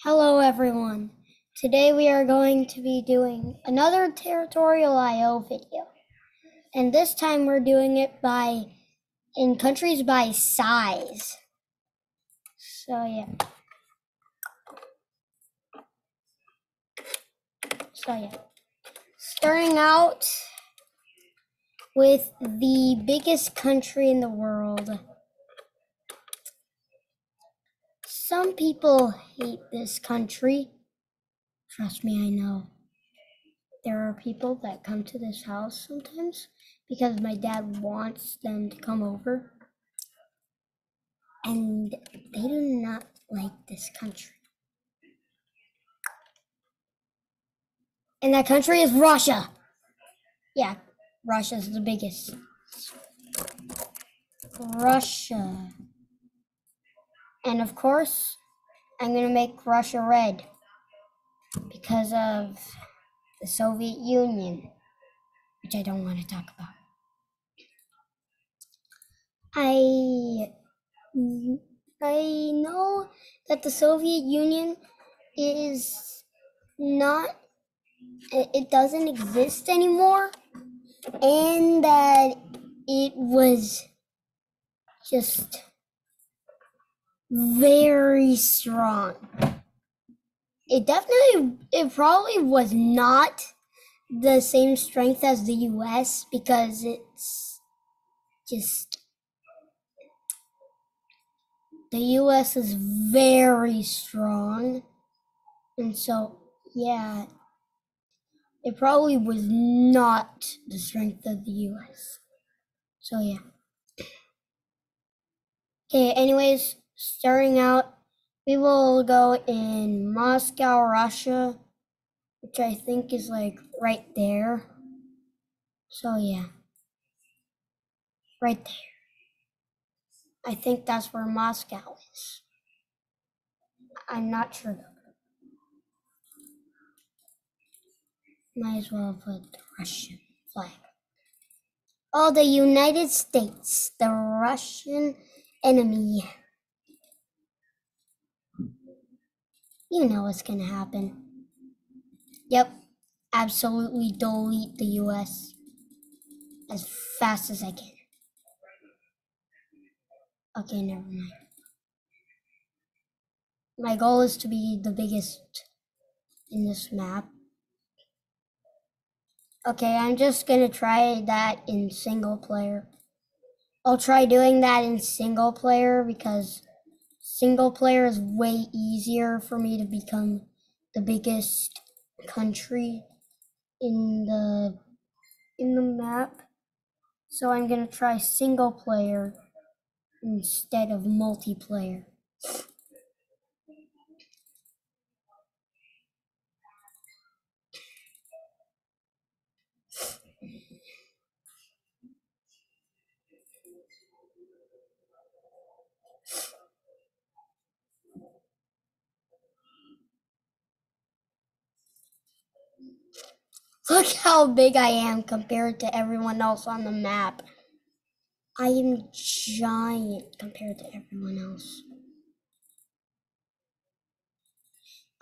Hello everyone. Today we are going to be doing another Territorial IO video. And this time we're doing it in countries by size. So yeah. Starting out with the biggest country in the world. Some people hate this country. Trust me, I know. There are people that come to this house sometimes because my dad wants them to come over. And they do not like this country. And that country is Russia. Yeah, Russia's the biggest. Russia. And of course, I'm going to make Russia red because of the Soviet Union, which I don't want to talk about. I know that the Soviet Union is not, it doesn't exist anymore, and that it was just very strong. It probably was not the same strength as the US because it's just, the US is very strong. And so, yeah, it probably was not the strength of the US. So, yeah. Okay, anyways, starting out, we will go in Moscow, Russia, which I think is like right there. So, yeah. Right there. I think that's where Moscow is. I'm not sure though. Might as well put the Russian flag. Oh, the United States, the Russian enemy. You know what's gonna happen. Yep, absolutely delete the US as fast as I can. Okay, never mind. My goal is to be the biggest in this map. Okay, I'm just gonna try that in single player. I'll try doing that in single player because single player is way easier for me to become the biggest country in the map. So I'm gonna try single player instead of multiplayer. Look how big I am compared to everyone else on the map. I am giant compared to everyone else.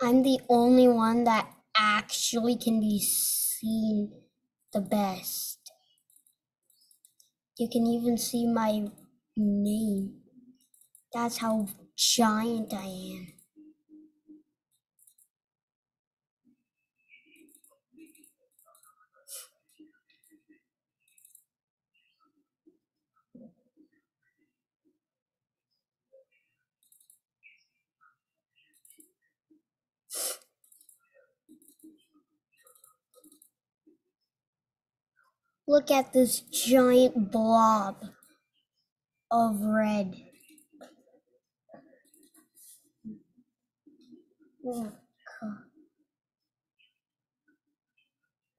I'm the only one that actually can be seen the best. You can even see my name. That's how giant I am. Look at this giant blob of red.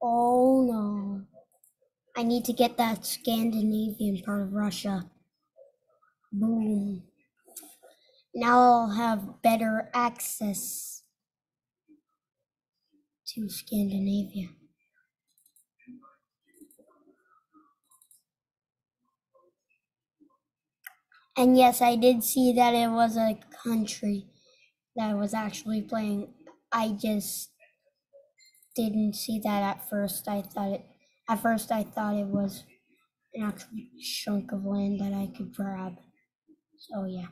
Oh no. I need to get that Scandinavian part of Russia. Boom. Now I'll have better access to Scandinavia. And yes, I did see that it was a country that I was actually playing. I just didn't see that at first. At first I thought it was an actual chunk of land that I could grab. So yeah.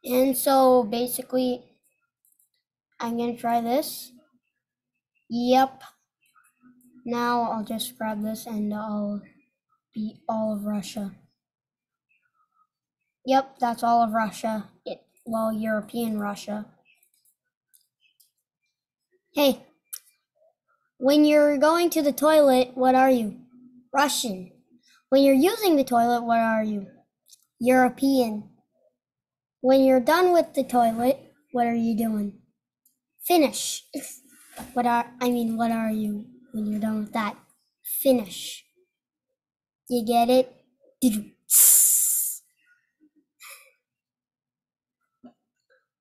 And so basically, I'm gonna try this. Yep. Now I'll just grab this and I'll beat all of Russia. Yep, that's all of Russia. Well, European Russia. Hey, when you're going to the toilet, what are you? Russian. When you're using the toilet, what are you? European. When you're done with the toilet, what are you doing? Finnish. What are you when you're done with that? Finnish. You get it?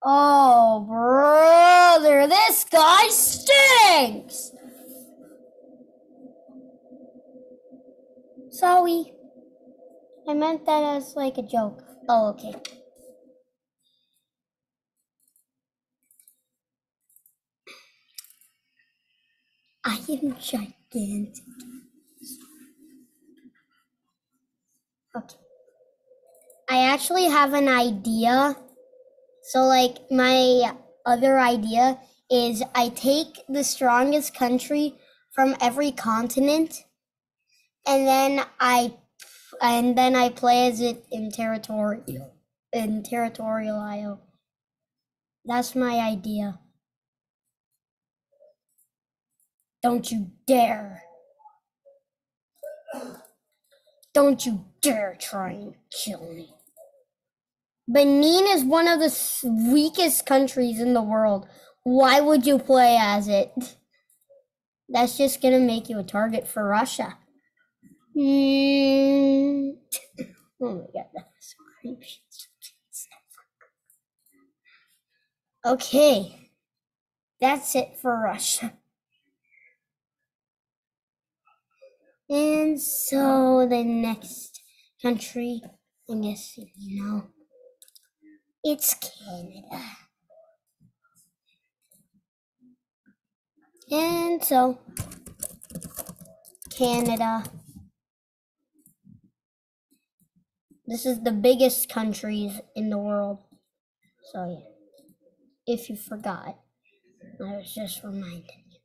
Oh, brother, this guy stinks! Sorry. I meant that as like a joke. Oh, okay. I am gigantic. Okay. I actually have an idea. So, like, my other idea is I take the strongest country from every continent, and then I play as it in Territorial IO. That's my idea. Don't you dare. Don't you dare try and kill me. Benin is one of the weakest countries in the world. Why would you play as it? That's just gonna make you a target for Russia. Oh my god, that's creepy. Okay, that's it for Russia. And so the next country, I guess you know, it's Canada. And so, Canada. This is the biggest countries in the world. So yeah, if you forgot, I was just reminding you.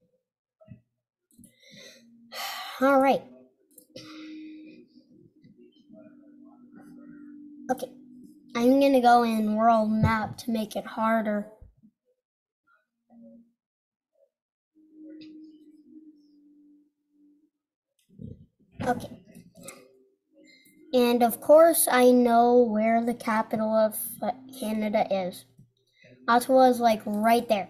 All right. Okay, I'm gonna go in world map to make it harder. Okay. And of course, I know where the capital of Canada is. Ottawa is like right there.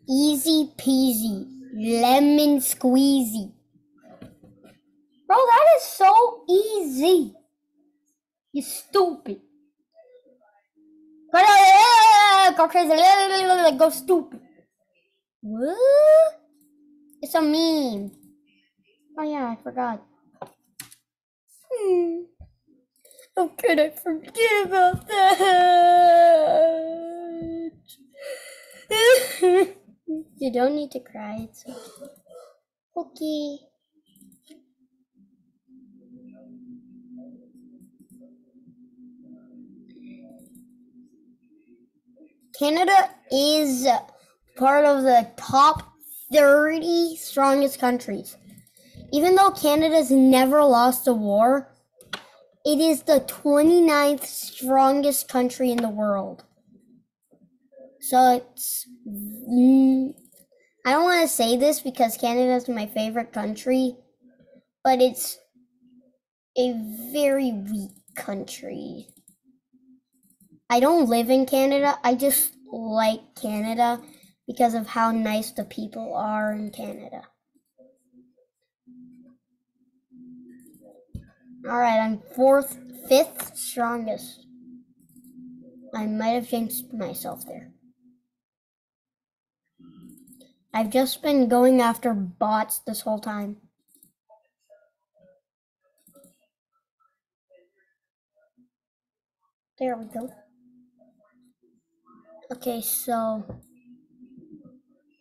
Easy peasy, lemon squeezy. Bro, that is so easy. You stupid. Go crazy. Go stupid. What? It's a meme. Oh yeah, I forgot. How could I forget about that? You don't need to cry. It's okay. Canada is part of the top 30 strongest countries. Even though Canada's never lost a war, it is the 29th strongest country in the world. So it's... I don't want to say this because Canada is my favorite country, but it's a very weak country. I don't live in Canada. I just like Canada because of how nice the people are in Canada. Alright, I'm fifth strongest. I might have jinxed myself there. I've just been going after bots this whole time. There we go. Okay, so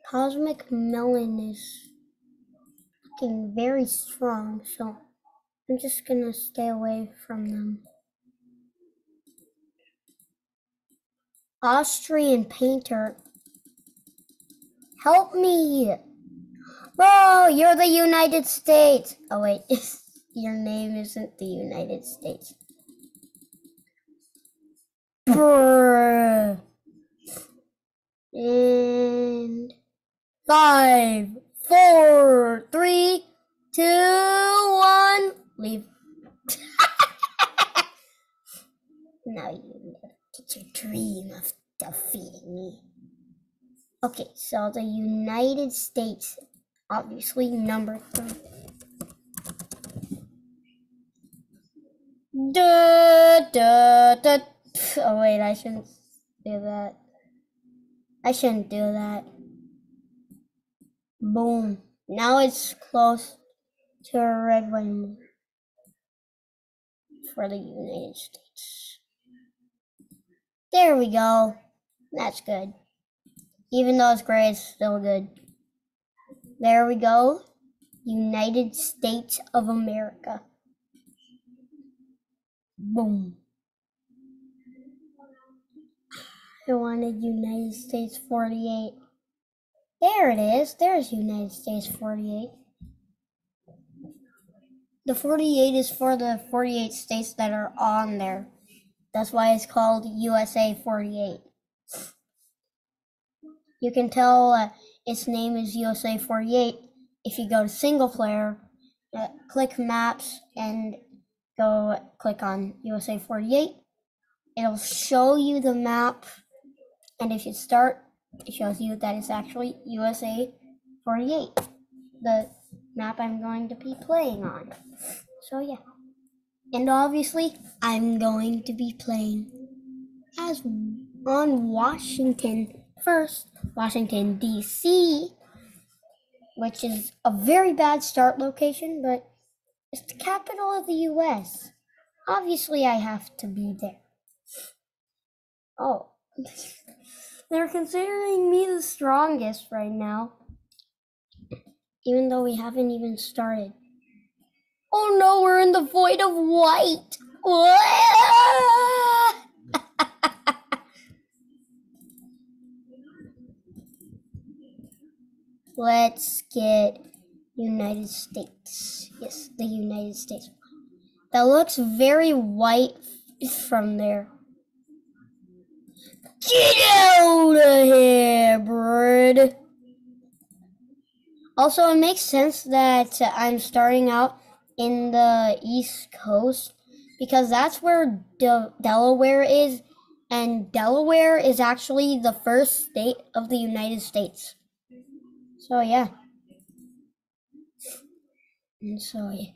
Cosmic Melon is looking very strong, so I'm just gonna stay away from them. Austrian Painter, help me! Bro, you're the United States! Oh wait, your name isn't the United States. Brrr. And 5, 4, 3, 2, 1, leave. Now you get your dream of defeating me. Okay, so the United States, obviously number 3. Oh wait, I shouldn't do that. I shouldn't do that. Boom. Now it's close to a red one for the United States. There we go. That's good. Even though it's gray, it's still good. There we go. United States of America. Boom. I wanted United States 48. There it is. There's United States 48. The 48 is for the 48 states that are on there. That's why it's called USA 48. You can tell its name is USA 48 if you go to single player, click maps, and go click on USA 48. It'll show you the map, and if you start, it shows you that it's actually USA 48, the map I'm going to be playing on. So yeah. And obviously, I'm going to be playing as on Washington first, Washington, D.C., which is a very bad start location, but it's the capital of the U.S. Obviously, I have to be there. Oh, they're considering me the strongest right now, even though we haven't even started. Oh no, we're in the void of white. Let's get United States. Yes, the United States. That looks very white from there. Get out of here, bird. Also, it makes sense that I'm starting out in the East Coast because that's where Delaware is, and Delaware is actually the first state of the United States. So yeah. And so yeah.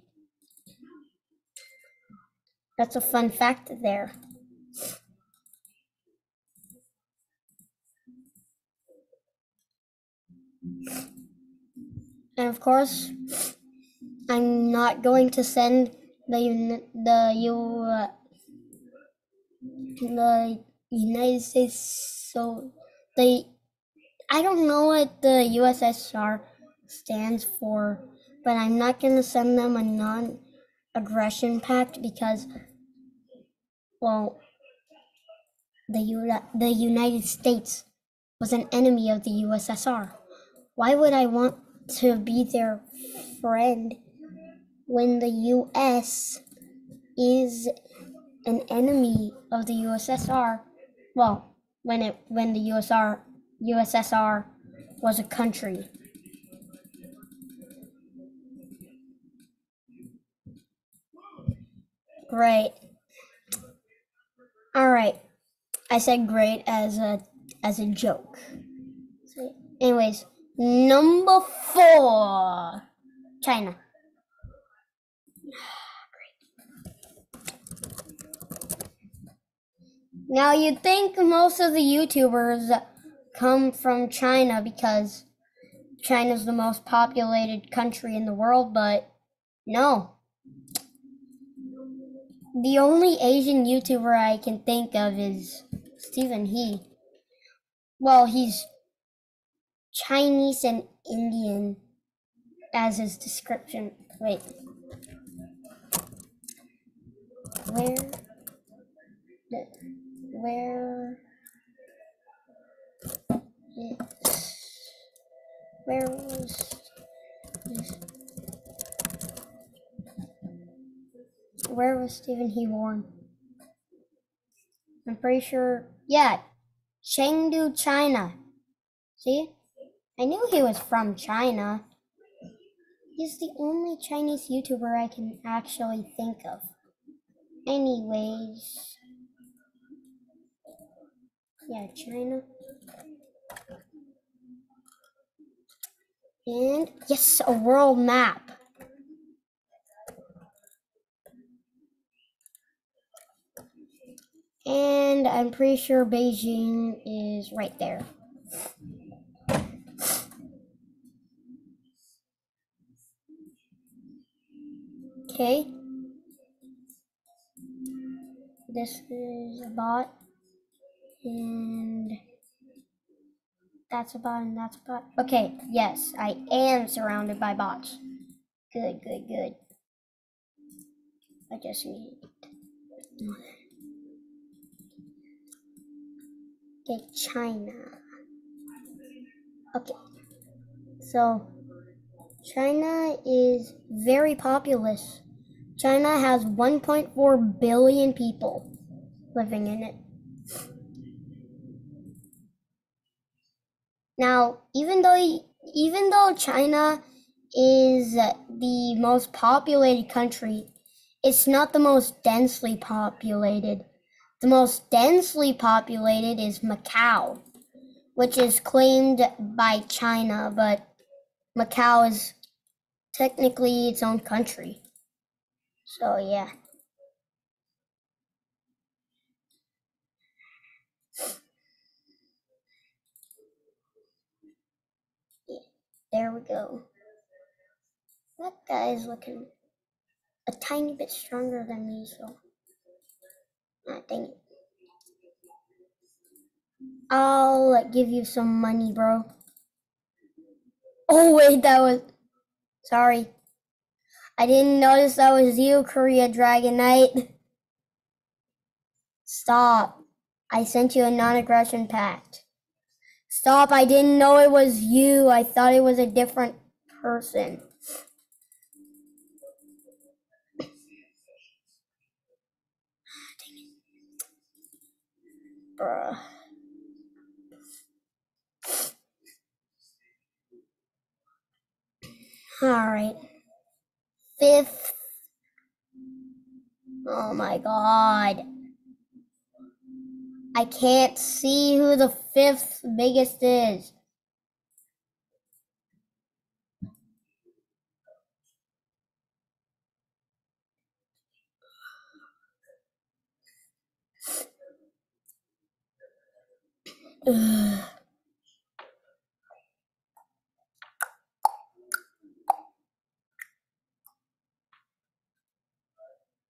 That's a fun fact there. And of course, I'm not going to send the United States. So I don't know what the USSR stands for, but I'm not going to send them a non-aggression pact because, well, the United States was an enemy of the USSR. Why would I want to be their friend when the US is an enemy of the USSR? Well, when the USSR was a country. Great. All right. I said great as a joke. So, anyways, number 4, China. Now you'd think most of the YouTubers come from China because China's the most populated country in the world, but no. The only Asian YouTuber I can think of is Stephen He. Well, he's Chinese and Indian as his description. Wait. Where where is where was where was Stephen he born? I'm pretty sure. Yeah, Chengdu, China. See? I knew he was from China. He's the only Chinese YouTuber I can actually think of. Anyways. Yeah, China. And yes, a world map. And I'm pretty sure Beijing is right there. Okay. This is a bot. And that's a bot and that's a bot. Okay, yes, I am surrounded by bots. Good, good, good. I just need. Okay, China. Okay, so China is very populous. China has 1.4 billion people living in it. Now, even though China is the most populated country, it's not the most densely populated. The most densely populated is Macau, which is claimed by China, but Macau is technically its own country. So yeah. There we go. That guy is looking a tiny bit stronger than me, so dang it. I'll give you some money, bro. Oh wait, that was sorry. I didn't notice that was you, Korea Dragon Knight. Stop. I sent you a non-aggression pact. Stop, I didn't know it was you. I thought it was a different person. Bruh. Alright. 5th. Oh my god. I can't see who the 5th biggest is. Ugh.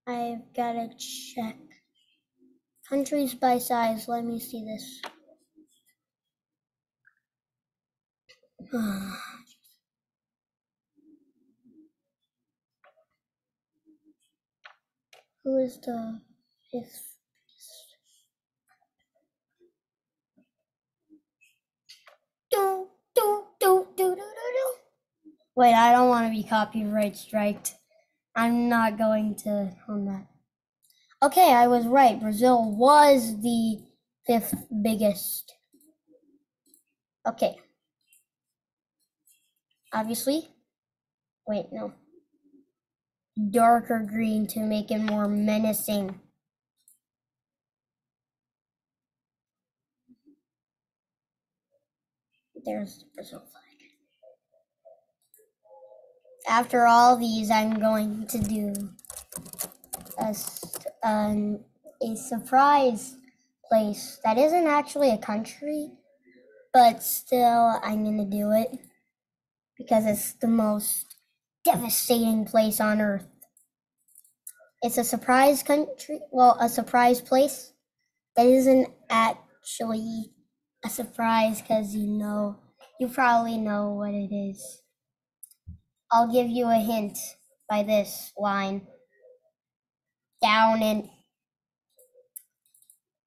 I've gotta check. Countries by size, let me see this. Who is the 5th? Wait, I don't want to be copyright striked. I'm not going to own that. Okay, I was right. Brazil was the 5th biggest. Okay. Obviously. Wait, no. Darker green to make it more menacing. There's the Brazil flag. After all these, I'm going to do a surprise place that isn't actually a country, but still I'm gonna do it because it's the most devastating place on Earth. It's a surprise country, well, a surprise place that isn't actually a surprise because you probably know what it is. I'll give you a hint by this line. Down and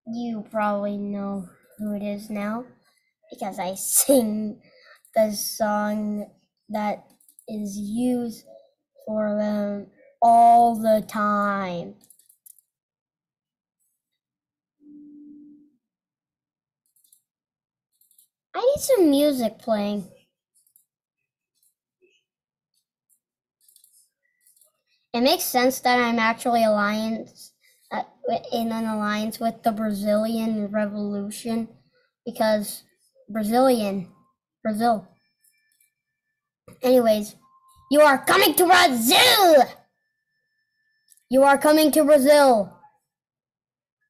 you probably know who it is now because I sing the song that is used for them all the time. I need some music playing. It makes sense that I'm actually in an alliance with the Brazilian Revolution because Brazil. Anyways, you are coming to Brazil! You are coming to Brazil!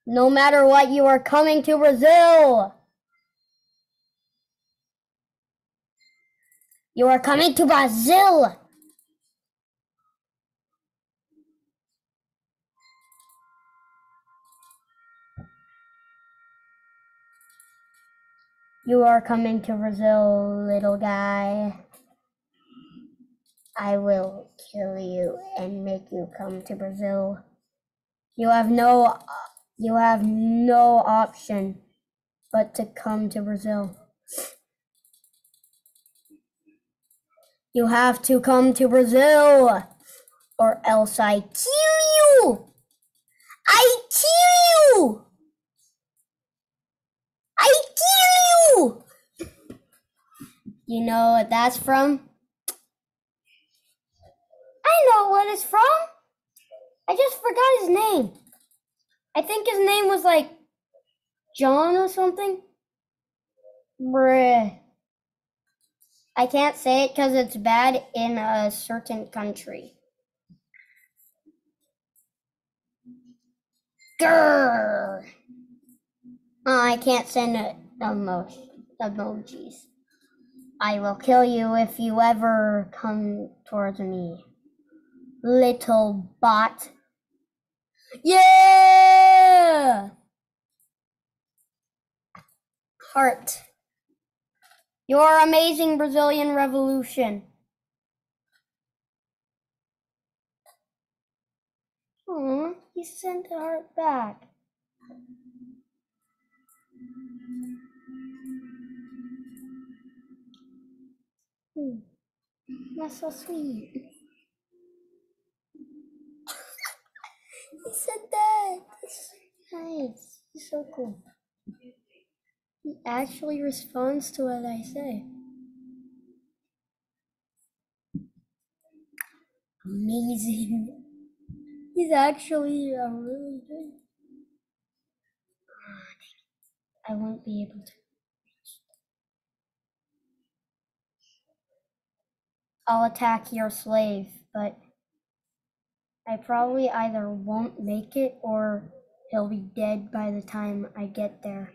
No matter what, you are coming to Brazil! You are coming to Brazil! You are coming to Brazil, little guy. I will kill you and make you come to Brazil. You have no option but to come to Brazil. You have to come to Brazil, or else I kill you! I kill you! I kill you! You know what that's from? I know what it's from. I just forgot his name. I think his name was like John or something. Bruh. I can't say it because it's bad in a certain country. Grrr. I can't send emojis. I will kill you if you ever come towards me. Little bot. Yeah! Heart. Your amazing Brazilian Revolution. Aww, he sent a heart back. That's so sweet. He said that. That's nice. He's so cool. He actually responds to what I say. Amazing. He's actually a really good. I won't be able to. I'll attack your slave, but I probably either won't make it or he'll be dead by the time I get there.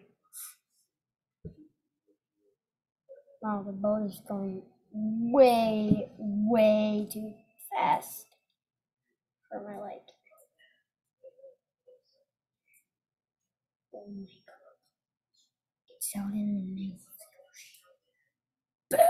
Wow, the boat is going way, way too fast for my liking. Oh my god. It's out in the night. Better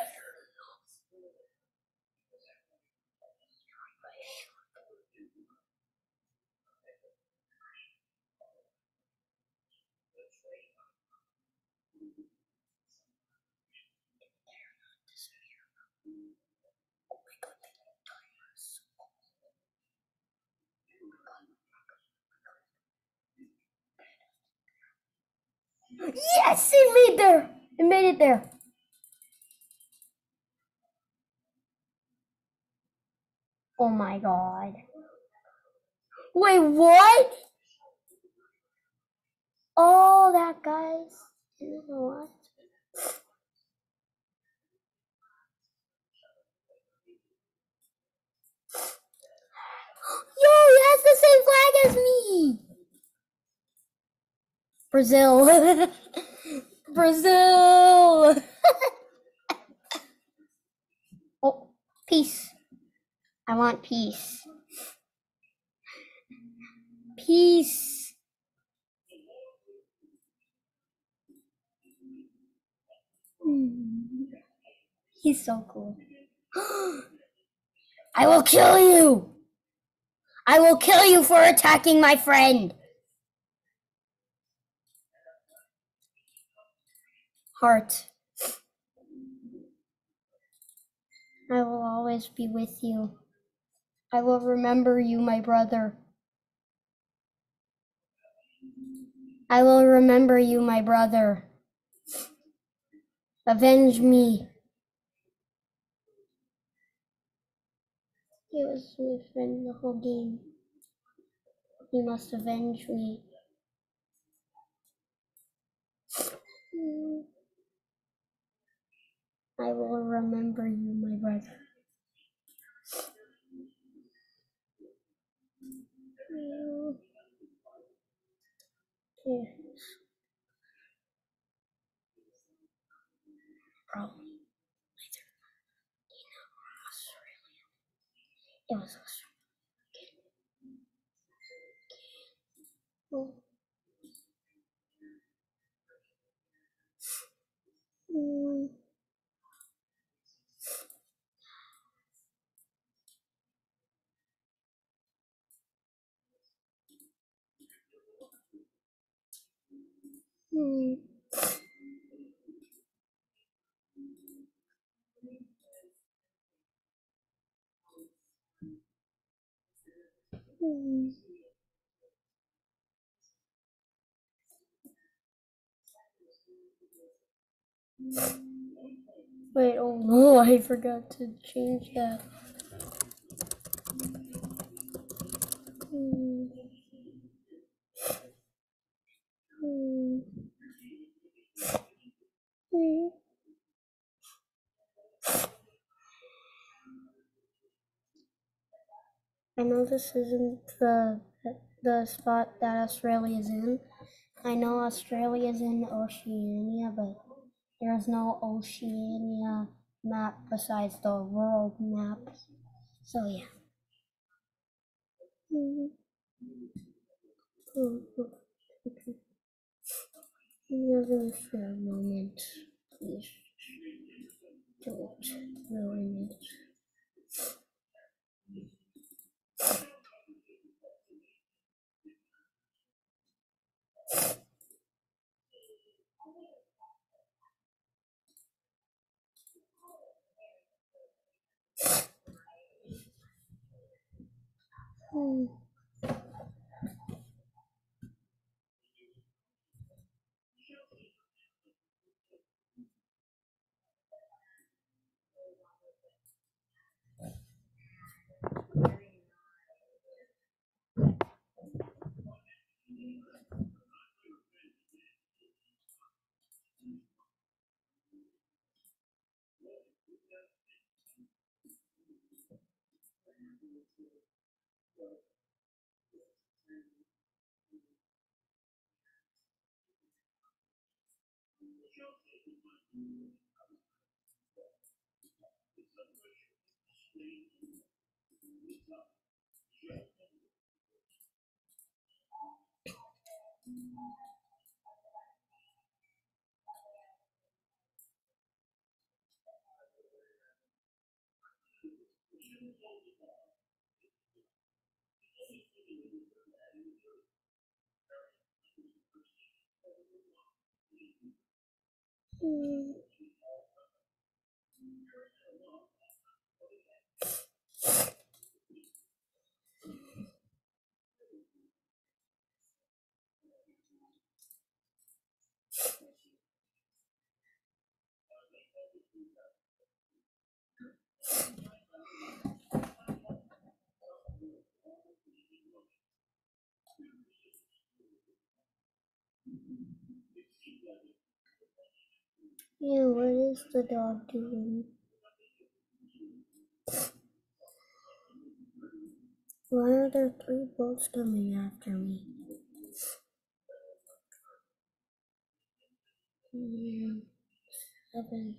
Yes, it made there. It made it there. Oh my god. Wait, what? Oh, that guy's. What? Yo, he has the same flag as me. Brazil. Brazil. Oh, peace. I want peace. Peace. He's so cool. I will kill you! I will kill you for attacking my friend! Heart. I will always be with you. I will remember you, my brother. I will remember you, my brother. Avenge me. He was my friend the whole game. He must avenge me. I will remember you, my brother. Yes. Probably later. Australia. It was Australia. Wait, oh no, I forgot to change that. I know this isn't the spot that Australia is in. I know Australia is in Oceania, but there's no Oceania map besides the world map. So yeah. Another fair moment. Please don't ruin it. Yeah, what is the dog doing? Why are there 3 boats coming after me? Seven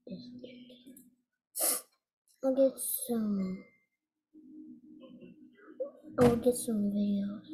biscuits. I'll get some. I'll get some videos.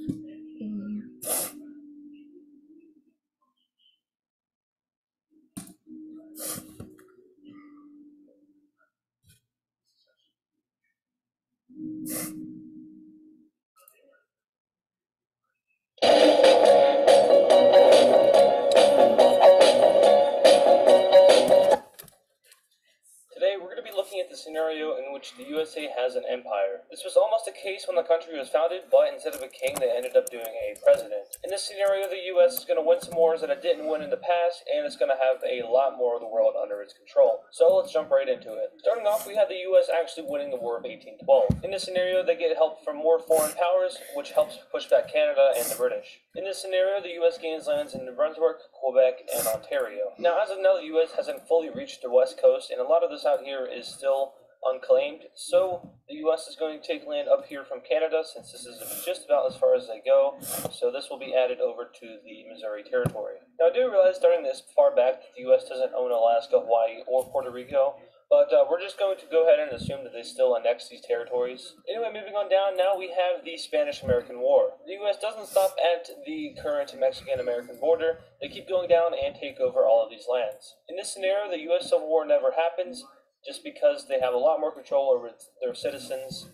which the USA has an empire. This was almost the case when the country was founded, but instead of a king, they ended up doing a president. In this scenario, the US is going to win some wars that it didn't win in the past, and it's going to have a lot more of the world under its control. So let's jump right into it. Starting off, we have the US actually winning the War of 1812. In this scenario, they get help from more foreign powers, which helps push back Canada and the British. In this scenario, the US gains lands in New Brunswick, Quebec, and Ontario. Now, as of now, the US hasn't fully reached the west coast, and a lot of this out here is still unclaimed, so the US is going to take land up here from Canada, since this is just about as far as they go, so this will be added over to the Missouri Territory. Now, I do realize starting this far back that the US doesn't own Alaska, Hawaii, or Puerto Rico, but we're just going to go ahead and assume that they still annex these territories. Anyway, moving on down, now we have the Spanish-American War. The U.S. doesn't stop at the current Mexican-American border. They keep going down and take over all of these lands. In this scenario, the U.S. Civil War never happens, just because they have a lot more control over their citizens,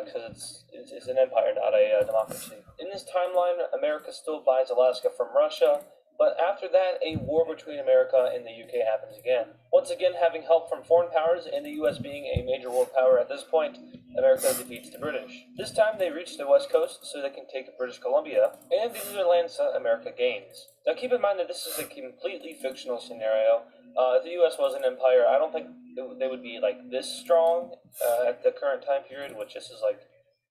because it's an empire, not a democracy. In this timeline, America still buys Alaska from Russia, but after that, a war between America and the UK happens again. Once again, having help from foreign powers and the US being a major world power at this point, America defeats the British. This time they reach the west coast so they can take British Columbia, and these are the lands that America gains. Now keep in mind that this is a completely fictional scenario. If the US was an empire, I don't think they would be like this strong at the current time period, which this is like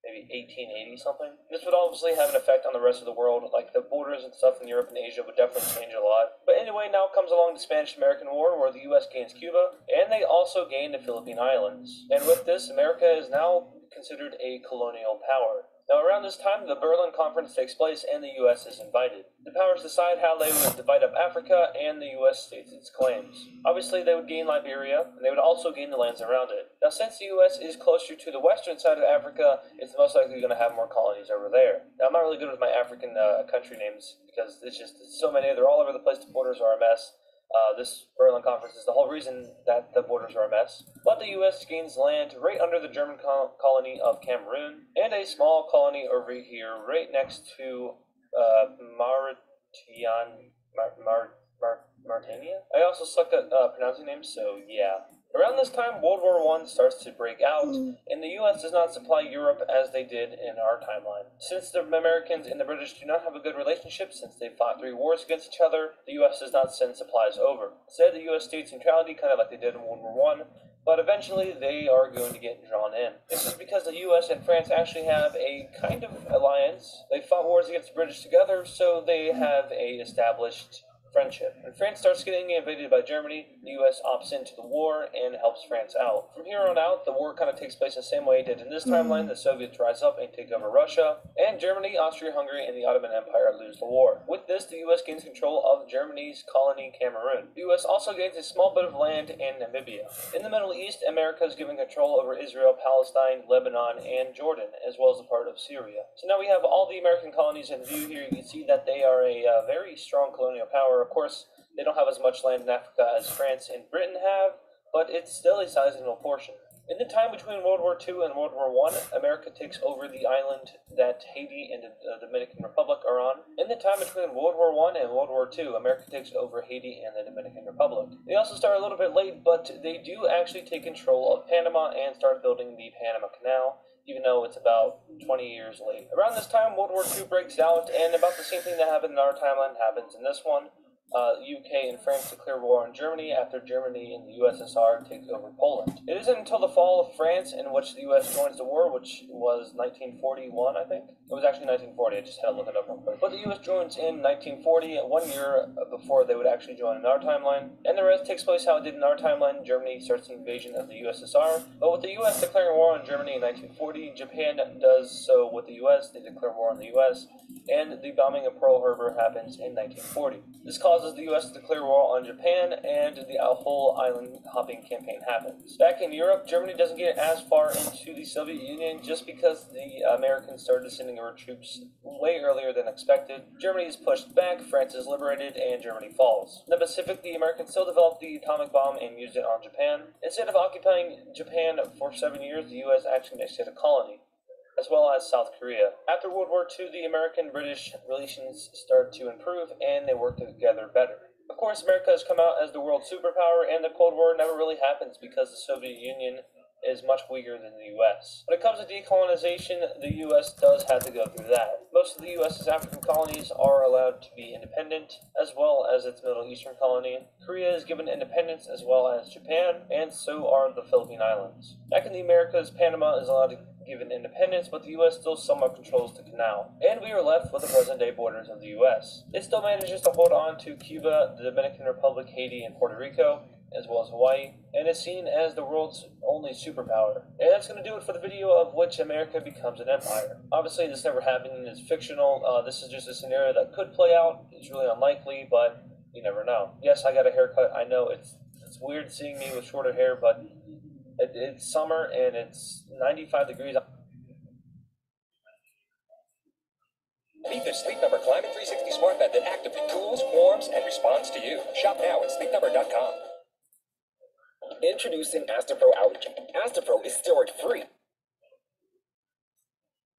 maybe 1880 something. This would obviously have an effect on the rest of the world, like the borders and stuff in Europe and Asia would definitely change a lot. But anyway, now comes along the Spanish-American War, where the US gains Cuba, and they also gain the Philippine Islands. And with this, America is now considered a colonial power. Now, around this time, the Berlin Conference takes place and the U.S. is invited. The powers decide how they would divide up Africa, and the U.S. states its claims. Obviously, they would gain Liberia, and they would also gain the lands around it. Now, since the U.S. is closer to the western side of Africa, it's most likely going to have more colonies over there. Now, I'm not really good with my African country names, because it's so many, they're all over the place, the borders are a mess. This Berlin Conference is the whole reason that the borders are a mess. But the U.S. gains land right under the German colony of Cameroon, and a small colony over here right next to Mauritania? I also suck at pronouncing names, so yeah. Around this time, World War I starts to break out, and the U.S. does not supply Europe as they did in our timeline. Since the Americans and the British do not have a good relationship, since they fought 3 wars against each other, the U.S. does not send supplies over. Instead, the U.S. states neutrality, kind of like they did in World War I, but eventually they are going to get drawn in. This is because the U.S. and France actually have a kind of alliance. They fought wars against the British together, so they have a established friendship. When France starts getting invaded by Germany, the U.S. opts into the war and helps France out. From here on out, the war kind of takes place the same way it did in this timeline. The Soviets rise up and take over Russia, and Germany, Austria-Hungary, and the Ottoman Empire lose the war. With this, the U.S. gains control of Germany's colony Cameroon. The U.S. also gains a small bit of land in Namibia. In the Middle East, America is given control over Israel, Palestine, Lebanon, and Jordan, as well as a part of Syria. So now we have all the American colonies in view here. You can see that they are a very strong colonial power. Of course, they don't have as much land in Africa as France and Britain have, but it's still a sizable portion. In the time between World War II and World War I, America takes over the island that Haiti and the Dominican Republic are on. In the time between World War I and World War II, America takes over Haiti and the Dominican Republic. They also start a little bit late, but they do actually take control of Panama and start building the Panama Canal, even though it's about 20 years late. Around this time, World War II breaks out, and about the same thing that happened in our timeline happens in this one. UK and France declare war on Germany after Germany and the USSR take over Poland. It isn't until the fall of France in which the US joins the war, which was 1941, I think. It was actually 1940, I just had to look it up real quick. But the US joins in 1940, 1 year before they would actually join in our timeline. And the rest takes place how it did in our timeline. Germany starts the invasion of the USSR. But with the US declaring war on Germany in 1940, Japan does so with the US. They declare war on the US. And the bombing of Pearl Harbor happens in 1940. This causes the U.S. to declare war on Japan, and the whole island-hopping campaign happens. Back in Europe, Germany doesn't get as far into the Soviet Union just because the Americans started sending over troops way earlier than expected. Germany is pushed back, France is liberated, and Germany falls. In the Pacific, the Americans still developed the atomic bomb and used it on Japan. Instead of occupying Japan for 7 years, the U.S. actually makes it a colony, as well as South Korea. After World War II, the American-British relations start to improve, and they work together better. Of course, America has come out as the world superpower, and the Cold War never really happens because the Soviet Union is much weaker than the US. When it comes to decolonization, the US does have to go through that. Most of the US's African colonies are allowed to be independent, as well as its Middle Eastern colony. Korea is given independence, as well as Japan, and so are the Philippine Islands. Back in the Americas, Panama is allowed to given independence, but the U.S. still somewhat controls the canal. And we are left with the present-day borders of the U.S. It still manages to hold on to Cuba, the Dominican Republic, Haiti, and Puerto Rico, as well as Hawaii, and is seen as the world's only superpower. And that's going to do it for the video of which America becomes an empire. Obviously, this never happened and is fictional. This is just a scenario that could play out. It's really unlikely, but you never know. Yes, I got a haircut. I know it's weird seeing me with shorter hair, but it's summer and it's 95 degrees. Meet the Sleep Number Climate 360 smart bed that actively cools, warms, and responds to you. Shop now at sleepnumber.com. Introducing Astapro Allergy. Astapro is steroid-free.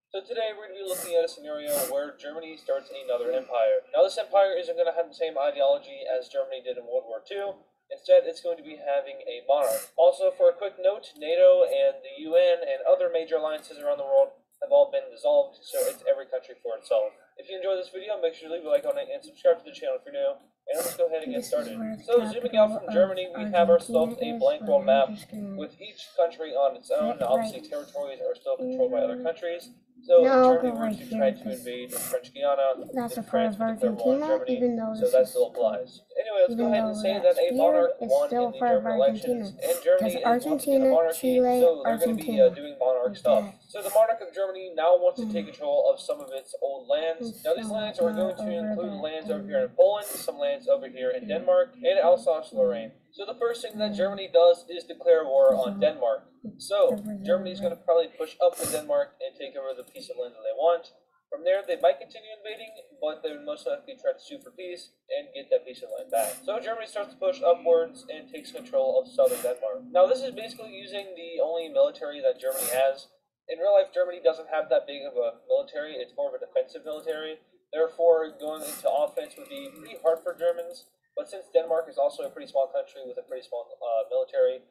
So today we're going to be looking at a scenario where Germany starts another empire. Now this empire isn't going to have the same ideology as Germany did in World War II. Instead, it's going to be having a monarch. Also, for a quick note, NATO and the UN and other major alliances around the world have all been dissolved, so it's every country for itself. If you enjoyed this video, make sure to leave a like on it and subscribe to the channel if you're new. And let's go ahead and get started. So, zooming out from Germany, we have ourselves a blank world map with each country on its own. Now, obviously, territories are still controlled by other countries. So, if Germany were to try to invade French Guiana, that's a part France of would declare war on Argentina, Germany, even though so that still applies. Anyway, let's go ahead and say that a monarch won in the German elections, and Germany is once again a monarchy, so they're going to be doing monarch stuff. So the monarch of Germany now wants to take control of some of its old lands. Now these lands are going to include lands over here in Poland, some lands over here in Denmark, and Alsace-Lorraine. So the first thing that Germany does is declare war on Denmark. So Germany's going to probably push up to Denmark and take over the piece of land that they want. From there, they might continue invading, but they would most likely try to sue for peace and get that piece of land back. So Germany starts to push upwards and takes control of southern Denmark. Now, this is basically using the only military that Germany has. In real life, Germany doesn't have that big of a military. It's more of a defensive military. Therefore, going into offense would be pretty hard for Germans. But since Denmark is also a pretty small country with a pretty small military,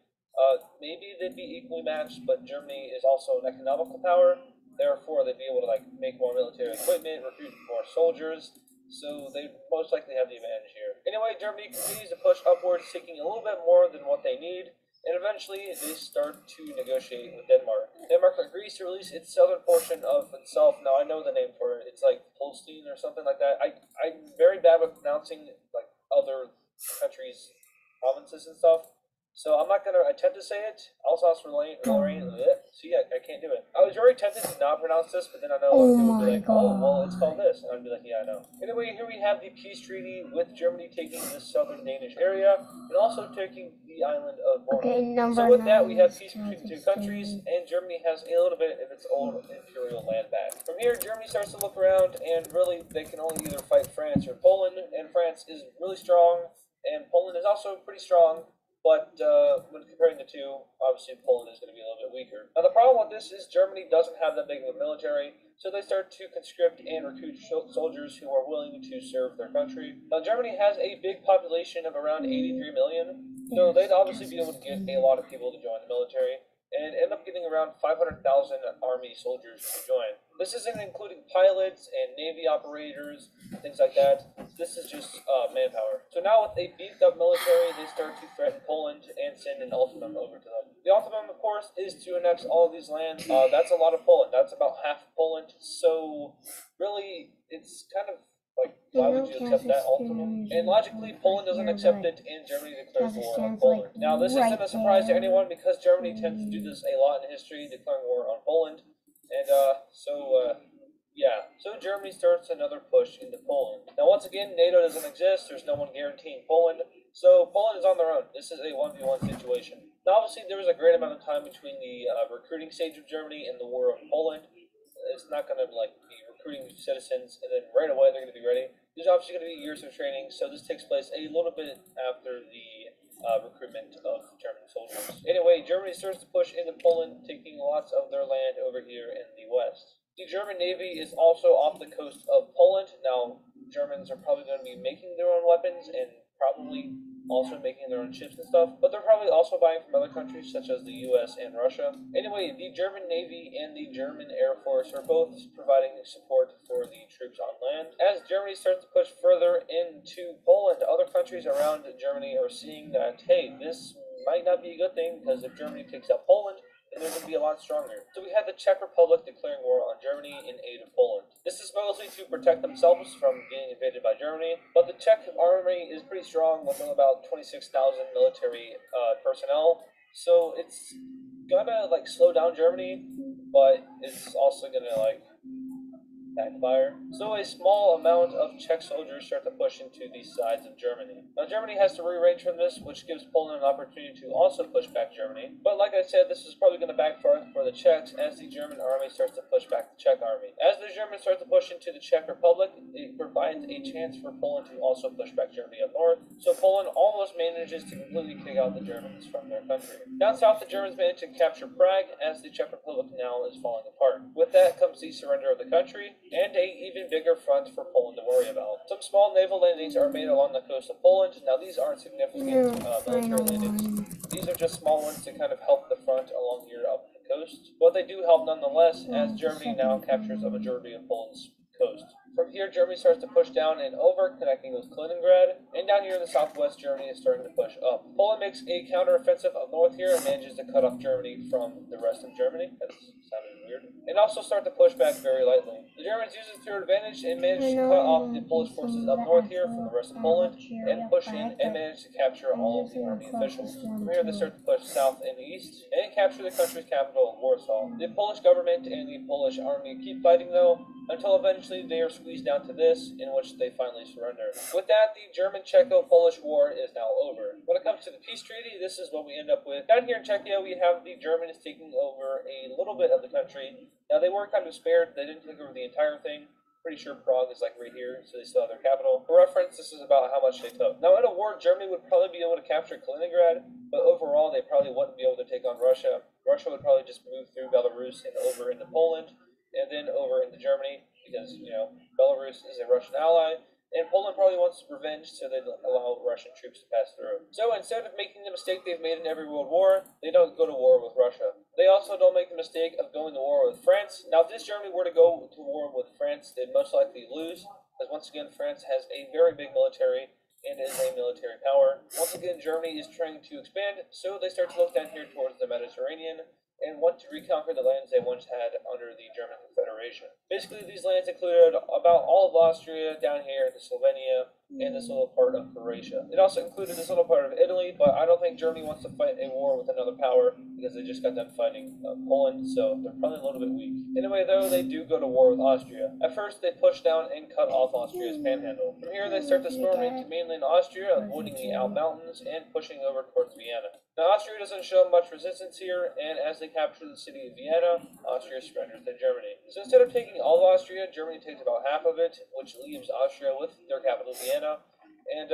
maybe they'd be equally matched, but Germany is also an economical power. Therefore, they'd be able to make more military equipment, recruit more soldiers, so they most likely have the advantage here. Anyway, Germany continues to push upwards, taking a little bit more than what they need, and eventually they start to negotiate with Denmark. Denmark agrees to release its southern portion of itself. Now, I know the name for it. It's like Holstein or something like that. I'm very bad with pronouncing other countries' provinces and stuff. So I'm not going to attempt to say it. Alsace-Lorraine, see, I can't do it. I was very tempted to not pronounce this, but then I know people would be like, oh, well, it's called this. And I'd be like, yeah, I know. Anyway, here we have the peace treaty with Germany taking this southern Danish area and also taking the island of Borneo. So with that, we have peace between the two countries, and Germany has a little bit of its old imperial land back. From here, Germany starts to look around, and really, they can only either fight France or Poland, and France is really strong, and Poland is also pretty strong. But when comparing the two, obviously Poland is going to be a little bit weaker. Now the problem with this is Germany doesn't have that big of a military, so they start to conscript and recruit soldiers who are willing to serve their country. Now Germany has a big population of around 83 million, so they'd obviously be able to get a lot of people to join the military, and end up getting around 500,000 army soldiers to join. This isn't including pilots and Navy operators, things like that. This is just manpower. So now with a beefed up military, they start to threaten Poland and send an ultimatum over to them. The ultimatum, of course, is to annex all of these lands. That's a lot of Poland. That's about half Poland. So really, it's kind of like, why would you accept that ultimatum? And logically, Poland doesn't accept it, and Germany declares war on Poland. Now, this isn't a surprise to anyone because Germany tends to do this a lot in history, declaring war on Poland. And so Germany starts another push into Poland. Now, once again, NATO doesn't exist. There's no one guaranteeing Poland. So Poland is on their own. This is a 1v1 situation. Now, obviously, there was a great amount of time between the recruiting stage of Germany and the war of Poland. It's not going to be recruiting citizens and then right away they're going to be ready. There's obviously going to be years of training, so this takes place a little bit after the recruitment of German soldiers. Anyway, Germany starts to push into Poland, taking lots of their land over here in the west. The German Navy is also off the coast of Poland. Now, Germans are probably going to be making their own weapons and probably also making their own ships and stuff, but they're probably also buying from other countries such as the US and Russia. Anyway, the German Navy and the German Air Force are both providing support for the troops on land. As Germany starts to push further into Poland, other countries around Germany are seeing that, hey, this might not be a good thing, because if Germany takes out Poland, then they're going to be a lot stronger. So we had the Czech Republic declaring war on Germany in aid of Poland. This is mostly to protect themselves from being invaded by Germany, but the Czech army is pretty strong with about 26,000 military personnel, so it's gonna slow down Germany, but it's also gonna backfire. So a small amount of Czech soldiers start to push into the sides of Germany. Now Germany has to rearrange from this, which gives Poland an opportunity to also push back Germany. But like I said, this is probably going to backfire for the Czechs as the German army starts to push back the Czech army. As the Germans start to push into the Czech Republic, it provides a chance for Poland to also push back Germany up north. So Poland almost manages to completely kick out the Germans from their country. Down south, the Germans manage to capture Prague as the Czech Republic now is falling apart. With that comes the surrender of the country, and a even bigger front for Poland to worry about. Some small naval landings are made along the coast of Poland. Now these aren't significant military landings. These are just small ones to kind of help the front along here up the coast. But they do help nonetheless, as Germany now captures a majority of Poland's coast. From here, Germany starts to push down and over, connecting with Kaliningrad, and down here in the southwest, Germany is starting to push up. Poland makes a counteroffensive up north here and manages to cut off Germany from the rest of Germany. That sounded weird. And also start to push back very lightly. The Germans use this to their advantage and manage to cut off the Polish forces up north here from the rest of Poland, and push in and manage to capture all of the army officials. From here, they start to push south and east, and capture the country's capital, Warsaw. The Polish government and the Polish army keep fighting though, until eventually they are squeezed down to this, in which they finally surrender. With that, the German-Czecho-Polish War is now over. When it comes to the peace treaty, this is what we end up with. Down here in Czechia, we have the Germans taking over a little bit of the country. Now, they were kind of spared. They didn't take over the entire thing. Pretty sure Prague is right here, so they still have their capital. For reference, this is about how much they took. Now, in a war, Germany would probably be able to capture Kaliningrad, but overall, they probably wouldn't be able to take on Russia. Russia would probably just move through Belarus and over into Poland, and then over into Germany, because, Belarus is a Russian ally, and Poland probably wants revenge, so they'd allow Russian troops to pass through. So instead of making the mistake they've made in every world war, they don't go to war with Russia. They also don't make the mistake of going to war with France. Now, if this Germany were to go to war with France, they'd most likely lose, because once again, France has a very big military, and is a military power. Once again, Germany is trying to expand, so they start to look down here towards the Mediterranean, and want to reconquer the lands they once had under the German Confederation. Basically, these lands included about all of Austria down here into Slovenia and this little part of Croatia. It also included this little part of Italy, but I don't think Germany wants to fight a war with another power because they just got done fighting Poland, so they're probably a little bit weak. Anyway, though, they do go to war with Austria. At first, they push down and cut off Austria's panhandle. From here, they start to storm into mainland Austria, avoiding the Alp Mountains and pushing over towards Vienna. Now, Austria doesn't show much resistance here, and as they capture the city of Vienna, Austria surrenders to Germany. So instead of taking all of Austria, Germany takes about half of it, which leaves Austria with their capital, Vienna. And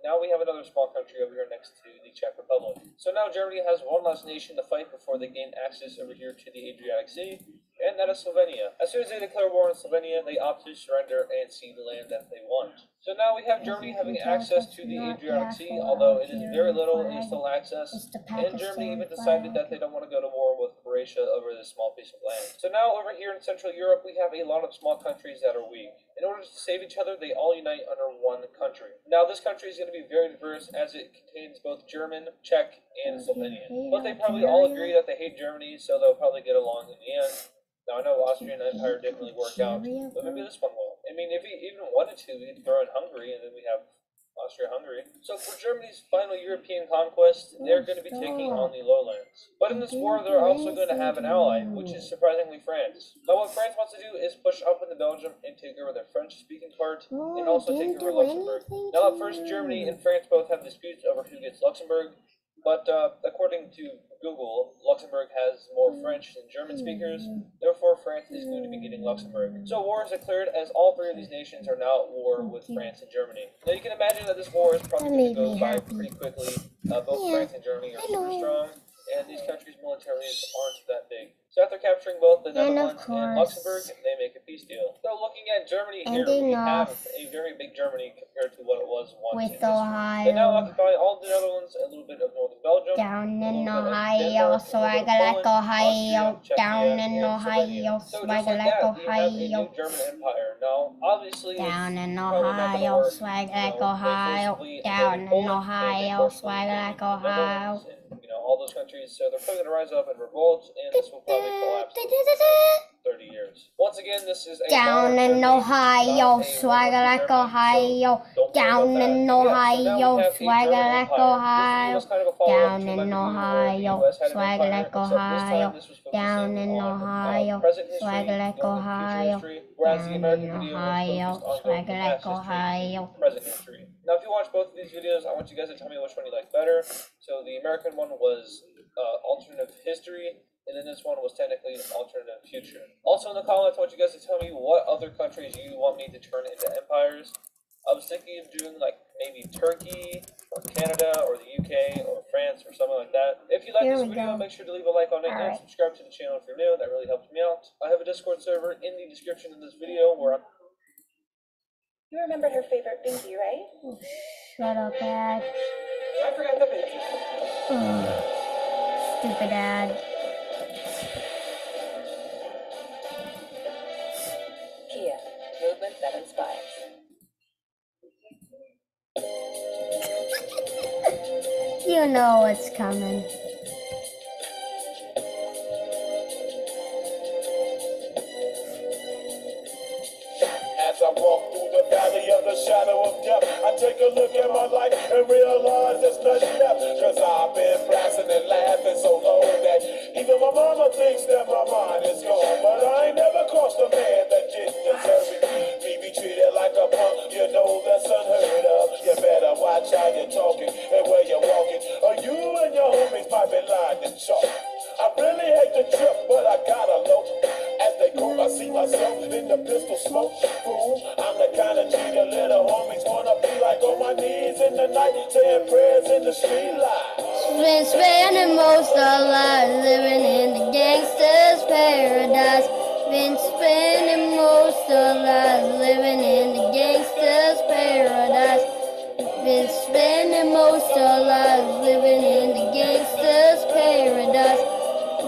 now we have another small country over here next to the Czech Republic. So now Germany has one less nation to fight before they gain access over here to the Adriatic Sea, and that is Slovenia. As soon as they declare war on Slovenia, they opt to surrender and cede the land that they want. So now we have Germany having access to the Adriatic Sea, although it is very little, it is still access. And Germany even decided that they don't want to go to war with Croatia over this small piece of land. So now over here in Central Europe, we have a lot of small countries that are weak. In order to save each other, they all unite under one country. Now this country is going to be very diverse as it contains both German, Czech, and Slovenian. But they probably all agree that they hate Germany, so they'll probably get along in the end. Now, I know Austrian Empire didn't really work out, but maybe this one will. I mean, if he even wanted to, he'd throw in Hungary, and then we have Austria-Hungary. So for Germany's final European conquest, they're going to be taking on the lowlands. But in this war, they're also going to have an ally, which is surprisingly France. Now, what France wants to do is push up into Belgium and take over the French-speaking part, and also take over Luxembourg. Now, at first, Germany and France both have disputes over who gets Luxembourg, but according to Google, Luxembourg has more French than German speakers, therefore France is going to be getting Luxembourg. So war is declared as all three of these nations are now at war with France and Germany. Now you can imagine that this war is probably going to go by pretty quickly. Both France and Germany are super strong, and these countries' militaries aren't that big. So after capturing both the Netherlands and Luxembourg, they make a peace deal. So looking at Germany here, we have a very big Germany compared to what it was was once with in history. They now Ohio. occupy all the Netherlands, a little bit of northern Belgium, Down a in little bit of Ohio, Denmark, a swagger little bit like of Poland, Ohio. Austria, Down Czechia, in and Ohio, Slovenia. So just swagger like like that, we have a Ohio. new German empire. Now, obviously, Down it's in probably not going to Ohio, work. swagger You like know, they Ohio. forcibly Down invaded in Poland, and they Ohio, forcibly swagger like invaded the Ohio. Netherlands, and all those countries. So they're probably going to rise up and revolt, and this will probably collapse in 30 years. Once again, this is a Down in Ohio, swagger like Ohio. Down in Ohio, swagger like Ohio. Down in Ohio, swagger like Ohio. Down in Ohio, swagger like Ohio. Down in Ohio, swagger like Ohio. Present history. Now, if you watch both of these videos, I want you guys to tell me which one you like better. So the American one was alternative history, and then this one was technically alternative future. Also in the comments, I want you guys to tell me what other countries you want me to turn into empires. I was thinking of doing like maybe Turkey or Canada or the UK or France or something like that. If you like Here this we video, go. make sure to leave a like on it and Alright. subscribe to the channel if you're new. That really helps me out. I have a Discord server in the description of this video where I'm... You remembered her favorite binky, right? Shut up, Dad. I forgot the binky. Stupid Dad. Kia, movement that inspires. You know what's coming. As I walk through the valley of the shadow of death, I take a look at my life and realize there's nothing left. Cause I've been blasting and laughing so long that even my mama thinks that my mind is gone. But I ain't never crossed a man that didn't deserve it. Me be treated like a punk, you know that's unheard of. You better watch how you're talking and where you're walking, or you and your homies might be lying to chalk. I really hate the trip, but I gotta low. As they go, I see myself in the pistol smoke. Fool, I'm the kind of G the little homies wanna be like, on my knees in the night, saying prayers in the street light. Been spending most of our lives living in the gangster's paradise. Been spending most of our lives living in the gangster's paradise. Been spending most of our lives living in the gangster's paradise.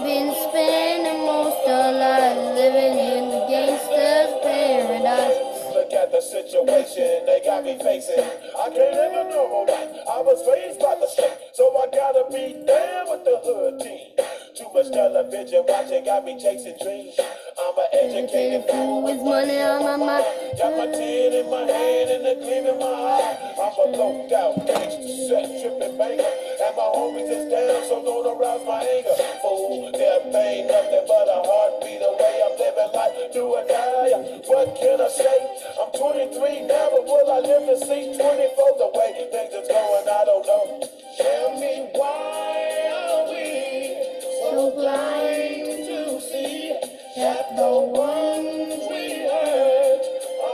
Been spending most of our lives living in the gangster's paradise. Look at the situation they got me facing. I can't live a normal life. I was raised by the state, so I gotta be down with the hood team. Too much television watching got me chasing dreams. I'm an educated fool with money on my mind. Got my tin in my hand and a gleam in my eye. I'm a loped out gangster, set tripping banker, and my homies is down, so don't arouse my anger. Fool, death ain't nothing but a heartbeat away. I'm living life, do or die. What can I say? I'm 23 now, but will I live to see 24? The way things is going, I don't know. Tell me why are we so blind to see that the ones we hurt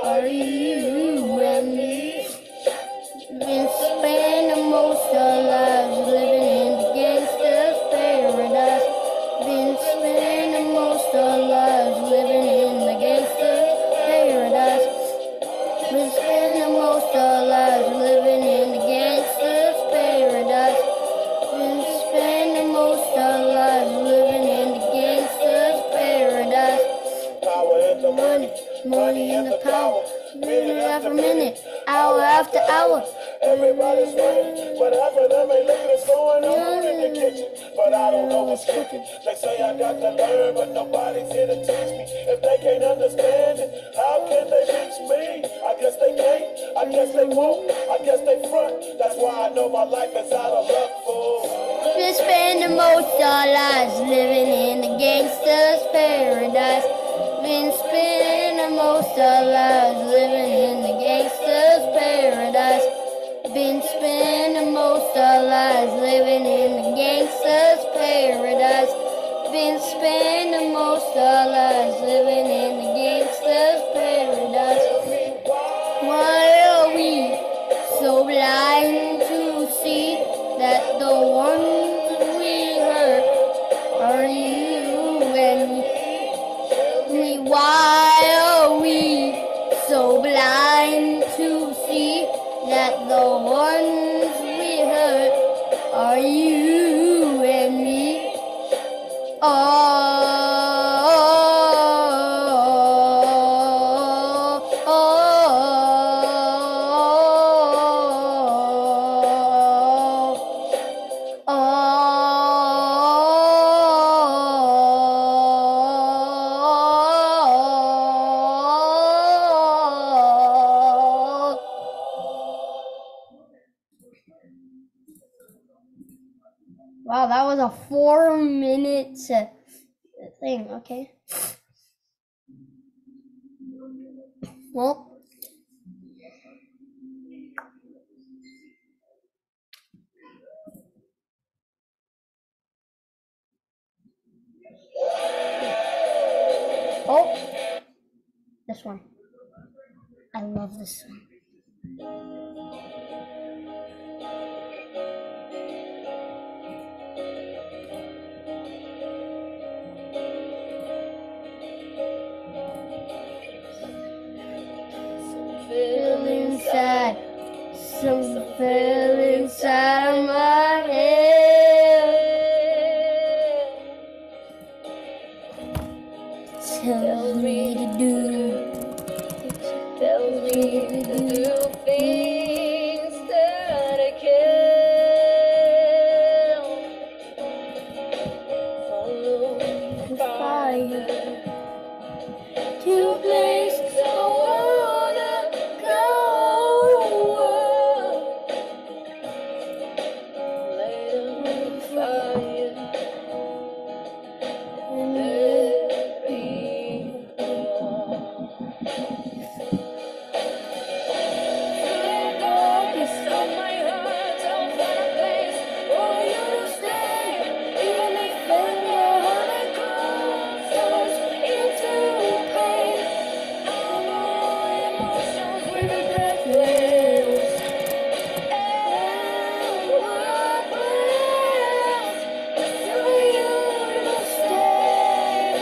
are you and me? Been spending most of our lives living in the gangster's paradise. Been spending most of our lives living in the gangster's paradise. Been spending most of our lives living in the gangster's paradise. Been spending most of our lives living in the gangster's paradise. Power in the money, Money in the power, minute after minute, hour after hour. everybody's running, but half of them ain't looking what's going on in the kitchen. But I don't know what's cooking. They say I got to learn, but nobody's here to teach me. If they can't understand it, how can they reach me? I guess they can't, I guess they won't, I guess they front. That's why I know my life is out of luck, fool. Been spending most of our lives living in the gangster's paradise. Been spending most of our lives living in the gangster's paradise. Been spending most of our lives living in the gangster's paradise. Been spending most of our lives living in the gangster's paradise. Why are we so blind to see that the ones we hurt are you and me? Why are we so blind to see that The ones we hurt are you and me. Wow, that was a 4-minute thing. Okay. Well, oh, this one. I love this one. Feeling sad, some feeling sad in my head. Tells me to do things that I can't. Follow the fire to place I wanna go. Light on the fire and let me go. Darkest of my heart, I'll find a place for you to stay. Even if the heart goes into pain, all my emotions will be breathless. And worthless, for you to stay.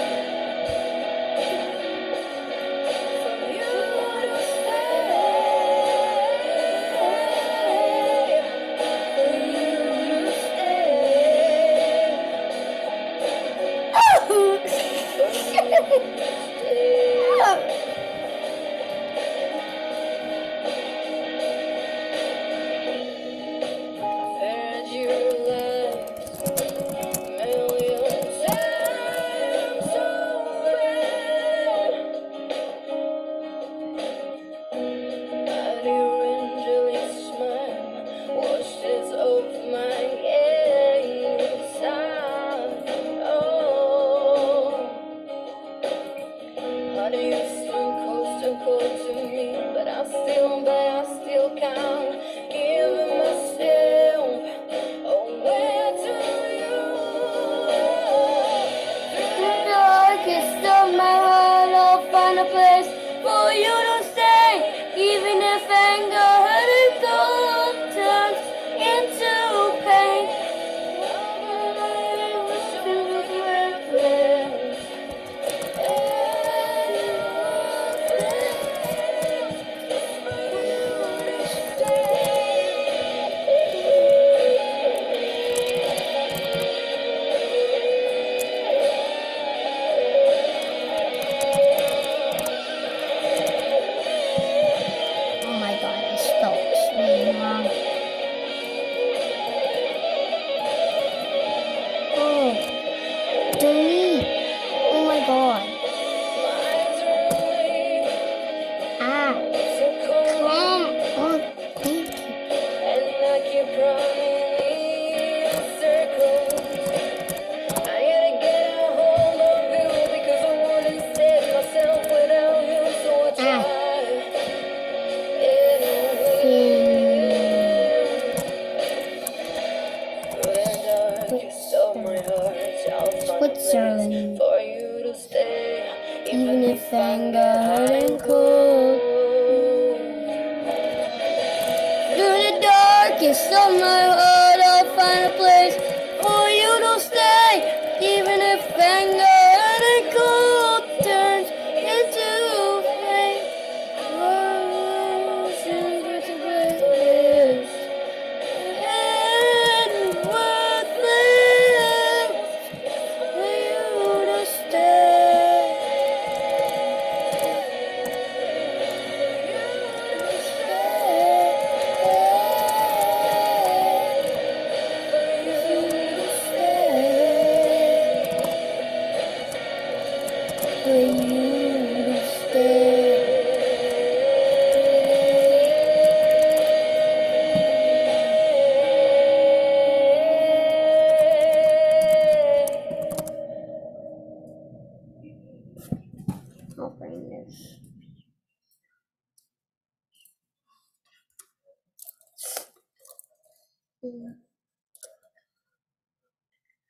For you to heard your lies million times over. Your angelic smile washes over my inside. Oh, how do you so close to me, but I still can't give myself away to you. In the darkest of my heart, I'll find a place for you to stay, even if anger, hurt, and cold turns into pain. Oh my god, I spelled really wrong. Oh, delete. Oh my god. Ah. Come on, thank you. And I keep running in circles. I gotta get a hold of you because I wouldn't save myself without you, so I try. Switzerland, for you to stay, even if anger, hurt, and cold. Through the darkest of my heart, I'll find a place for you to stay, even if anger, hurt, and cold turns into pain. Oh,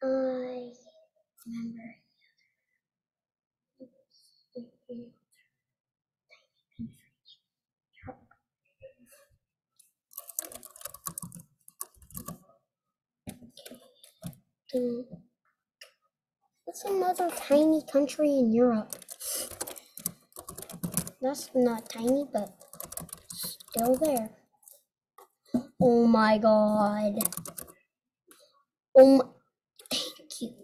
I remember. What's another tiny country in Europe? That's not tiny, but still there. Oh my god. Thank you.